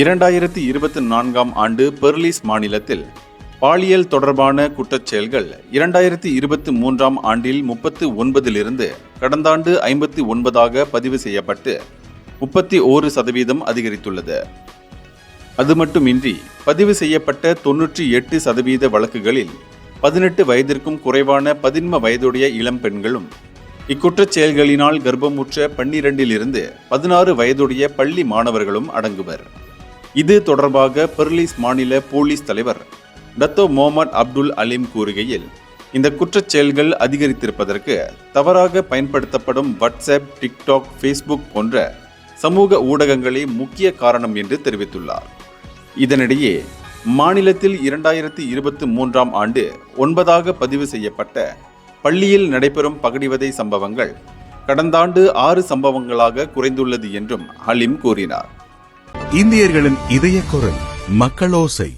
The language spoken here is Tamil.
2024ஆம் ஆண்டு பெர்லிஸ் மாநிலத்தில் பாலியல் தொடர்பான குற்றச்செயல்கள் 2023ஆம் ஆண்டில் 39 கடந்த ஆண்டு 59ஆக பதிவு செய்யப்பட்டு 31% அதிகரித்துள்ளது. அது மட்டுமின்றி பதிவு செய்யப்பட்ட 98% வழக்குகளில் 18 வயதிற்கும் குறைவான 11 வயதுடைய இளம் பெண்களும் இக்குற்றச் செயல்களினால் கர்ப்பமுற்ற 12 16 வயதுடைய பள்ளி மாணவர்களும் அடங்குவர். இது தொடர்பாக பெர்லிஸ் மாநில போலீஸ் தலைவர் டத்தோ முகமது அப்துல் அலீம் கூறுகையில், இந்த குற்றச் செயல்கள் அதிகரித்திருப்பதற்கு தவறாக பயன்படுத்தப்படும் வாட்ஸ்அப், டிக்டாக், ஃபேஸ்புக் போன்ற சமூக ஊடகங்களே முக்கிய காரணம் என்று தெரிவித்துள்ளார். இதனிடையே மாநிலத்தில் 2023ஆம் ஆண்டு 9ஆக பதிவு செய்யப்பட்ட பள்ளியில் நடைபெறும் பகடிவதை சம்பவங்கள் கடந்த ஆண்டு 6 சம்பவங்களாக குறைந்துள்ளது என்றும் அலீம் கூறினார். இந்தியர்களின் இதய குரல் மக்களோசை.